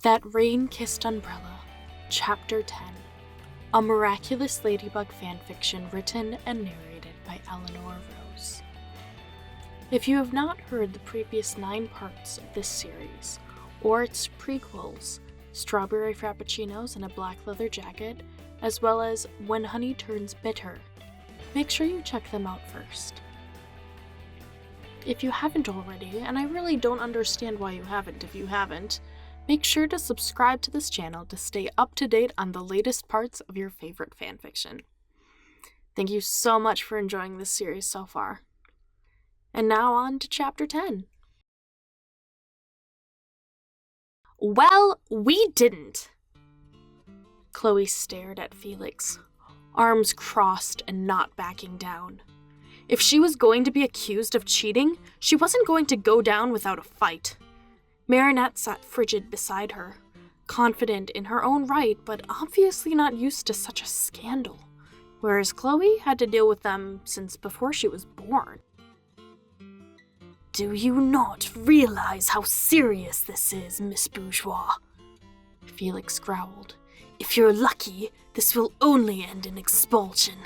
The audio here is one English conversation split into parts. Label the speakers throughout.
Speaker 1: That Rain-Kissed Umbrella, Chapter 10, a Miraculous Ladybug Fanfiction written and narrated by Eleanor Rose. If you have not heard the previous 9 parts of this series, or its prequels, Strawberry Frappuccinos in a Black Leather Jacket, as well as When Honey Turns Bitter, make sure you check them out first. If you haven't already, and I really don't understand why you haven't if you haven't, make sure to subscribe to this channel to stay up to date on the latest parts of your favorite fanfiction. Thank you so much for enjoying this series so far. And now on to Chapter 10. Well, we didn't. Chloe stared at Felix, arms crossed and not backing down. If she was going to be accused of cheating, she wasn't going to go down without a fight. Marinette sat frigid beside her, confident in her own right, but obviously not used to such a scandal, whereas Chloe had to deal with them since before she was born. "Do you not realize how serious this is, Miss Bourgeois?" Felix growled. "If you're lucky, this will only end in expulsion."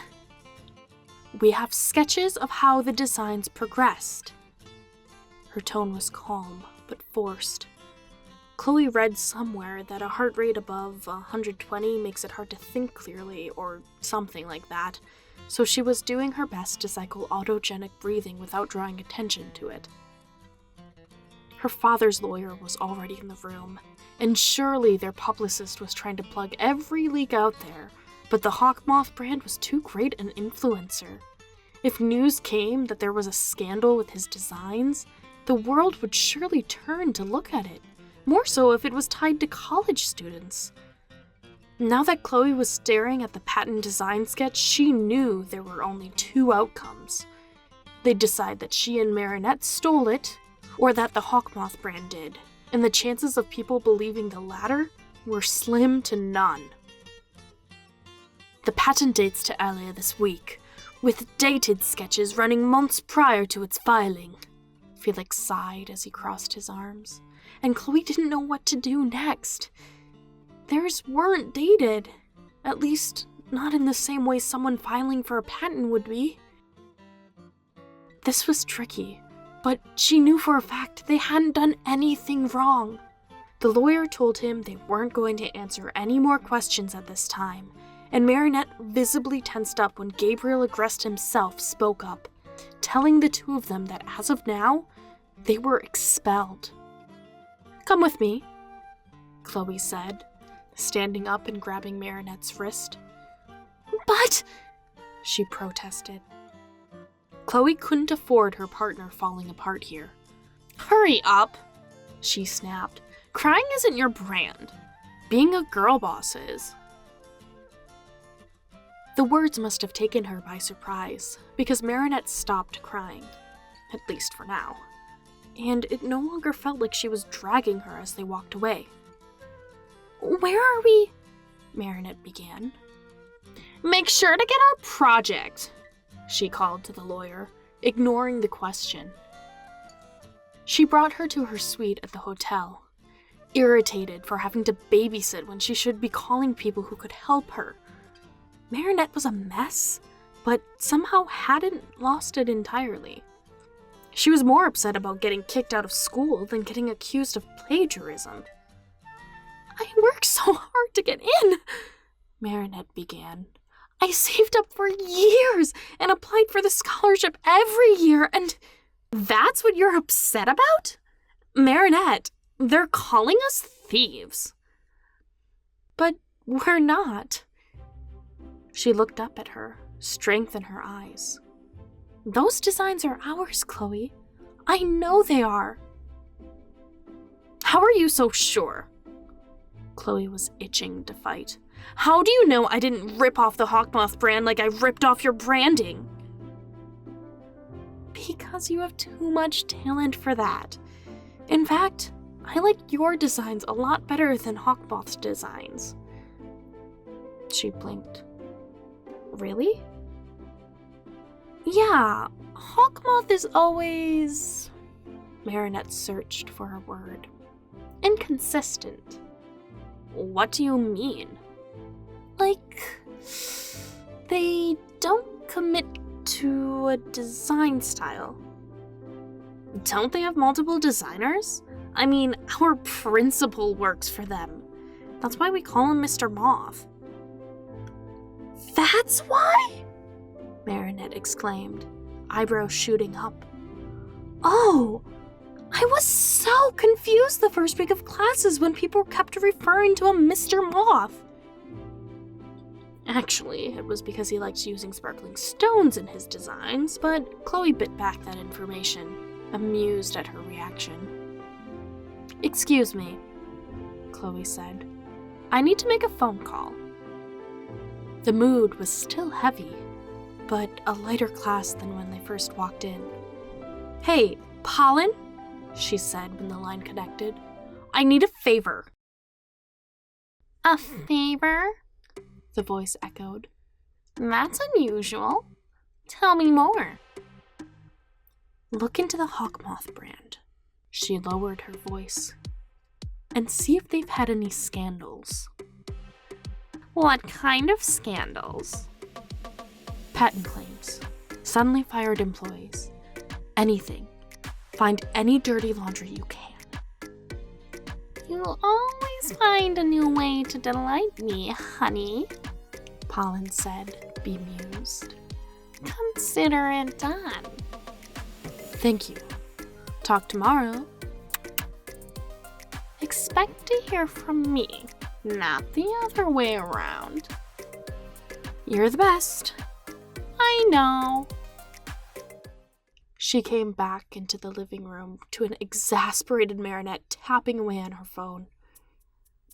Speaker 1: "We have sketches of how the designs progressed." Her tone was calm, but forced. Chloe read somewhere that a heart rate above 120 makes it hard to think clearly, or something like that, so she was doing her best to cycle autogenic breathing without drawing attention to it. Her father's lawyer was already in the room, and surely their publicist was trying to plug every leak out there, but the Hawkmoth brand was too great an influencer. If news came that there was a scandal with his designs, the world would surely turn to look at it, more so if it was tied to college students. Now that Chloe was staring at the patent design sketch, she knew there were only 2 outcomes. They'd decide that she and Marinette stole it, or that the Hawkmoth brand did, and the chances of people believing the latter were slim to none. "The patent dates to Alya this week, with dated sketches running months prior to its filing." Felix sighed as he crossed his arms, and Chloe didn't know what to do next. Theirs weren't dated, at least not in the same way someone filing for a patent would be. This was tricky, but she knew for a fact they hadn't done anything wrong. The lawyer told him they weren't going to answer any more questions at this time, and Marinette visibly tensed up when Gabriel Agreste himself spoke up, telling the 2 of them that as of now, they were expelled. "Come with me," Chloe said, standing up and grabbing Marinette's wrist. "But," she protested. Chloe couldn't afford her partner falling apart here. "Hurry up," she snapped. "Crying isn't your brand. Being a girl boss is." The words must have taken her by surprise, because Marinette stopped crying, at least for now, and it no longer felt like she was dragging her as they walked away. "Where are we?" Marinette began. "Make sure to get our project," she called to the lawyer, ignoring the question. She brought her to her suite at the hotel, irritated for having to babysit when she should be calling people who could help her. Marinette was a mess, but somehow hadn't lost it entirely. She was more upset about getting kicked out of school than getting accused of plagiarism. "I worked so hard to get in," Marinette began. "I saved up for years and applied for the scholarship every year, and that's what you're upset about? Marinette, they're calling us thieves." "But we're not." She looked up at her, strength in her eyes. "Those designs are ours, Chloe. I know they are." "How are you so sure?" Chloe was itching to fight. "How do you know I didn't rip off the Hawkmoth brand like I ripped off your branding?" "Because you have too much talent for that. In fact, I like your designs a lot better than Hawkmoth's designs." She blinked. "Really?" "Yeah, Hawkmoth is always..." Marinette searched for a word. "Inconsistent." What do you mean? Like, they don't commit to a design style. Don't they have multiple designers? I mean, our principal works for them. That's why we call him Mr. Moth. That's why? Marinette exclaimed, eyebrows shooting up. Oh, I was so confused the first week of classes when people kept referring to him Mr. Moth. Actually, it was because he likes using sparkling stones in his designs, but Chloe bit back that information, amused at her reaction. Excuse me, Chloe said. I need to make a phone call. The mood was still heavy, but a lighter class than when they first walked in. Hey, Pollen, she said when the line connected. I need a favor. A favor? The voice echoed. That's unusual. Tell me more. Look into the Hawkmoth brand. She lowered her voice. And see if they've had any scandals. What kind of scandals? Patent claims. Suddenly fired employees. Anything. Find any dirty laundry you can. You always find a new way to delight me, honey, Pollen said, bemused. Consider it done. Thank you. Talk tomorrow. Expect to hear from me, not the other way around. You're the best. I know. She came back into the living room to an exasperated Marinette tapping away on her phone.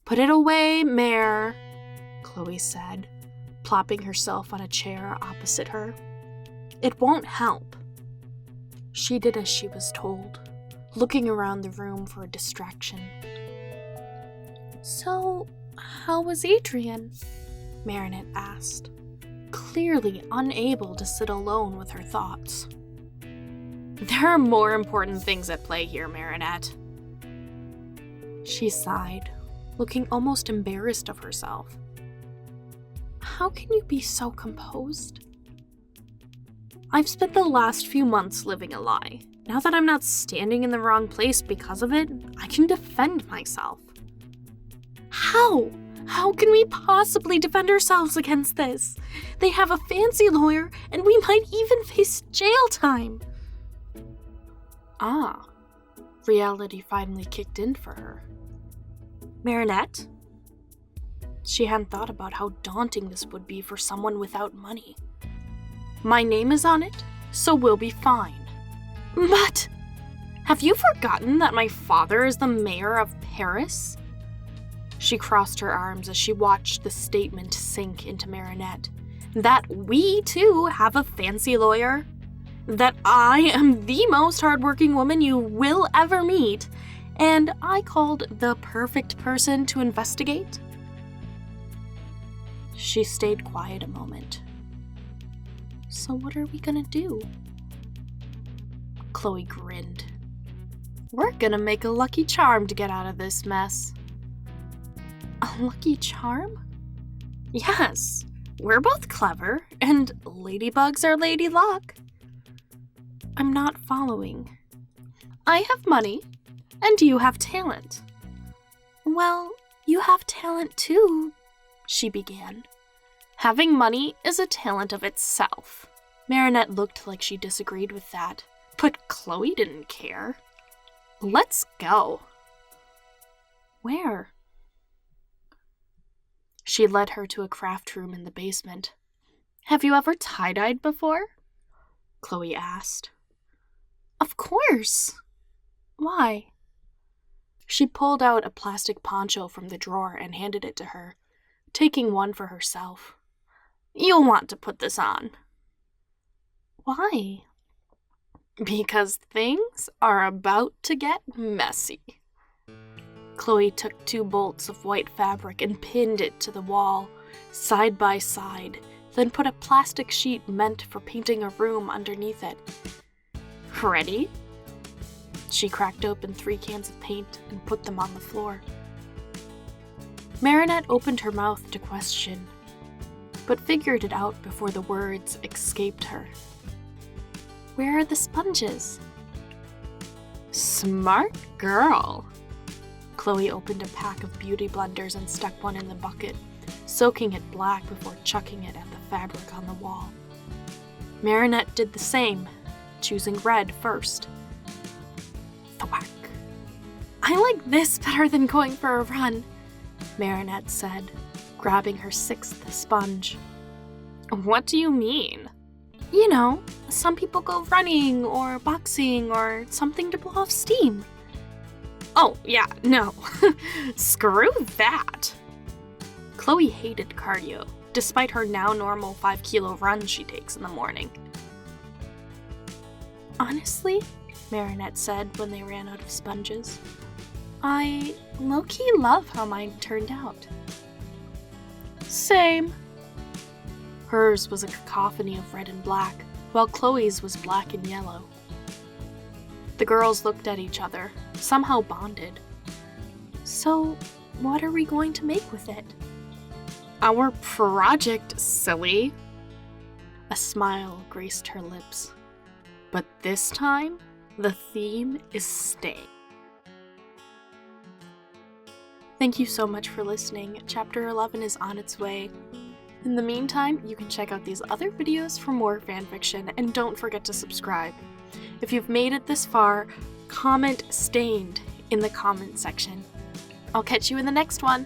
Speaker 1: Put it away, Mare, Chloe said, plopping herself on a chair opposite her. It won't help. She did as she was told, looking around the room for a distraction. So, how was Adrian? Marinette asked, clearly unable to sit alone with her thoughts. There are more important things at play here, Marinette. She sighed, looking almost embarrassed of herself. How can you be so composed? I've spent the last few months living a lie. Now that I'm not standing in the wrong place because of it, I can defend myself. How? How can we possibly defend ourselves against this? They have a fancy lawyer, and we might even face jail time. Ah, reality finally kicked in for her. Marinette? She hadn't thought about how daunting this would be for someone without money. My name is on it, so we'll be fine. But, have you forgotten that my father is the mayor of Paris? She crossed her arms as she watched the statement sink into Marinette. That we, too, have a fancy lawyer. That I am the most hardworking woman you will ever meet, and I called the perfect person to investigate. She stayed quiet a moment. So what are we gonna do? Chloe grinned. We're gonna make a lucky charm to get out of this mess. A lucky charm? Yes, we're both clever, and ladybugs are lady luck. I'm not following. I have money, and you have talent. Well, you have talent too, she began. Having money is a talent of itself. Marinette looked like she disagreed with that, but Chloe didn't care. Let's go. Where? She led her to a craft room in the basement. Have you ever tie-dyed before? Chloe asked. Of course. Why? She pulled out a plastic poncho from the drawer and handed it to her, taking one for herself. You'll want to put this on. Why? Because things are about to get messy. Chloe took 2 bolts of white fabric and pinned it to the wall, side by side, then put a plastic sheet meant for painting a room underneath it. Ready? She cracked open 3 cans of paint and put them on the floor. Marinette opened her mouth to question, but figured it out before the words escaped her. Where are the sponges? Smart girl. Chloe opened a pack of beauty blenders and stuck one in the bucket, soaking it black before chucking it at the fabric on the wall. Marinette did the same, choosing red first. Thwack. I like this better than going for a run, Marinette said, grabbing her 6th sponge. What do you mean? You know, some people go running or boxing or something to blow off steam. Oh, yeah, no. Screw that. Chloe hated cardio, despite her now normal 5-kilo run she takes in the morning. Honestly, Marinette said when they ran out of sponges, I low-key love how mine turned out. Same. Hers was a cacophony of red and black, while Chloe's was black and yellow. The girls looked at each other, somehow bonded. So, what are we going to make with it? Our project, silly. A smile graced her lips. But this time, the theme is staying. Thank you so much for listening. Chapter 11 is on its way. In the meantime, you can check out these other videos for more fanfiction, and don't forget to subscribe. If you've made it this far, comment "stained" in the comment section. I'll catch you in the next one.